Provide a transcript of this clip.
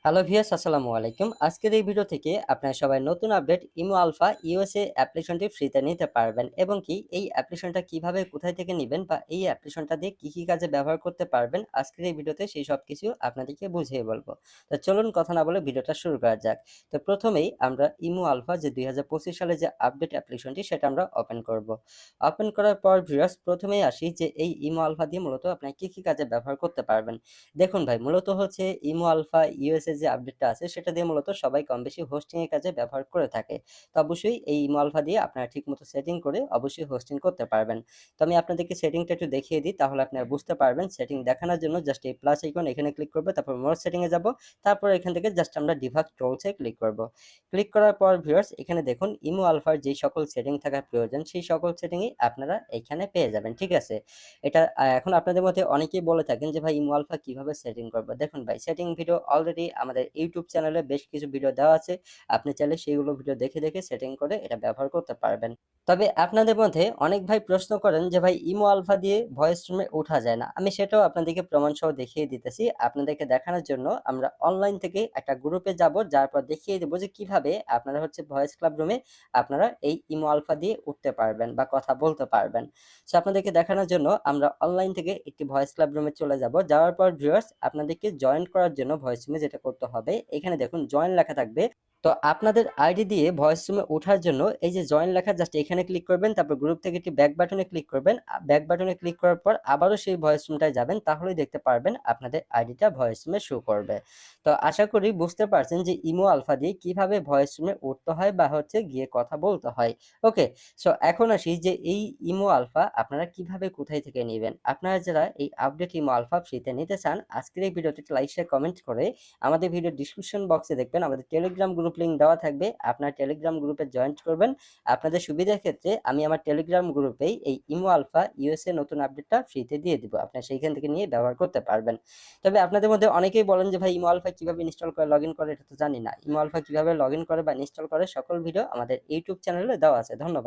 Hello viewers, আসসালামু আলাইকুম। আজকের এই ভিডিও থেকে আপনারা সবাই নতুন আপডেট ইমো আলফা ইউএসএ অ্যাপ্লিকেশনটি ফ্রিতে নিতে পারবেন এবং কি এই অ্যাপ্লিকেশনটা কিভাবে কোথায় থেকে নিবেন বা এই অ্যাপ্লিকেশনটা দিয়ে কি কাজে ব্যবহার করতে পারবেন আজকের এই ভিডিওতে সেই সব কিছু আপনাদেরকে বুঝিয়ে বলবো। তো চলুন কথা না বলে ভিডিওটা শুরু করা যাক। তো প্রথমেই আমরা ইমো আলফা যে 2025 সালে যে আপডেট অ্যাপ্লিকেশনটি সেটা আমরা ওপেন করব। ওপেন করার পর ভিউয়ার্স প্রথমেই আসি যে এই ইমো আলফা দিয়ে মূলত আপনি কি কাজে ব্যবহার করতে পারবেন। দেখুন ভাই, মূলত হচ্ছে ইমো আলফা ইউএসএ যে আপডেটটা আছে সেটা দিয়ে মূলত সবাই কম বেশি হোস্টিং এর কাজে ব্যবহার করে থাকে। তো অবশ্যই এই ইমো আলফা দিয়ে আপনারা ঠিকমতো সেটিং করে অবশ্যই হোস্টিং করতে পারবেন। তো আমি আপনাদেরকে সেটিংটা একটু দেখিয়ে দিই, তাহলে আপনারা বুঝতে পারবেন। সেটিং দেখানোর জন্য জাস্ট এই প্লাস আইকন এখানে ক্লিক করব, তারপর মোর সেটিং এ যাব, তারপর এখান থেকে জাস্ট আমরা ডিভাগ টুলস এ ক্লিক করব। ক্লিক করার পর ভিউয়ার্স এখানে দেখুন ইমো আলফার যেই সকল সেটিং থাকা প্রয়োজন সেই সকল সেটিংই আপনারা এখানে পেয়ে যাবেন। ঠিক আছে? এটা এখন আপনাদের মধ্যে অনেকেই বলে থাকেন যে ভাই ইমো আলফা কিভাবে সেটিং করব। দেখুন ভাই, সেটিং ভিডিও অলরেডি আমাদের ইউটিউব চ্যানেলে বেশ কিছু ভিডিও দেওয়া আছে। আপনি চাইলে সেইগুলো ভিডিও দেখে সেটিং করে এটা ব্যবহার করতে পারবেন। তবে আপনাদের মধ্যে অনেক ভাই প্রশ্ন করেন যে ভাই ইমো আলফা দিয়ে ভয়েস রুমে ওঠা যায় না। আমি সেটাও আপনাদেরকে প্রমাণ সহ দেখিয়ে দিতেছি। আপনাদেরকে দেখানোর জন্য আমরা অনলাইন থেকে একটা গ্রুপে যাব, যার পর দেখিয়ে দেব যে কিভাবে আপনারা হচ্ছে ভয়েস ক্লাব রুমে আপনারা এই ইমো আলফা দিয়ে উঠতে পারবেন বা কথা বলতে পারবেন। সো আপনাদেরকে দেখানোর জন্য আমরা অনলাইন থেকে একটি ভয়েস ক্লাব রুমে চলে যাব। যাওয়ার পর ভিউয়ার্স আপনাদেরকে জয়েন করার জন্য ভয়েস রুমে যেটা করতে হবে, এখানে দেখুন জয়েন লেখা থাকবে। তো আপনাদের আইডি দিয়ে ভয়েস রুমে ওঠার জন্য এই যে জয়েন লেখা জাস্ট এখানে ক্লিক করবেন, তারপর গ্রুপ থেকে একটি ব্যাক বাটনে ক্লিক করবেন। ব্যাক বাটনে ক্লিক করার পর আবারও সেই ভয়েস রুমটায় যাবেন, তাহলেই দেখতে পারবেন আপনাদের আইডিটা ভয়েস রুমে শো করবে। তো আশা করি বুঝতে পারছেন যে ইমো আলফা দিয়ে কিভাবে ভয়েস রুমে উঠতে হয় বা হচ্ছে গিয়ে কথা বলতে হয়। ওকে। সো এখন আসি যে এই ইমো আলফা আপনারা কিভাবে কোথায় থেকে নেবেন। আপনারা যারা এই আপডেট ইমো আলফা ফ্রিতে নিতে চান, আজকের এই ভিডিওটি লাইক শেয়ার কমেন্ট করে আমাদের ভিডিও ডিসক্রিপশন বক্সে দেখবেন আমাদের টেলিগ্রাম গ্রুপ লিংক দেওয়া থাকবে। আপনারা টেলিগ্রাম গ্রুপে জয়েন করবেন। আপনাদের সুবিধার ক্ষেত্রে আমি আমার টেলিগ্রাম গ্রুপেই এই ইমো আলফা ইউএসএ নতুন আপডেটটা ফ্রিতে দিয়ে দিব। আপনারা সেইখান থেকে নিয়ে ব্যবহার করতে পারবেন। তবে আপনাদের মধ্যে অনেকেই বলেন যে ভাই ইমো আলফা কিভাবে ইনস্টল করে লগইন করে, এটা তো জানি না। ইমো আলফা কিভাবে লগইন করে বা ইনস্টল করে সকল ভিডিও আমাদের ইউটিউব চ্যানেলে দেওয়া আছে। ধন্যবাদ।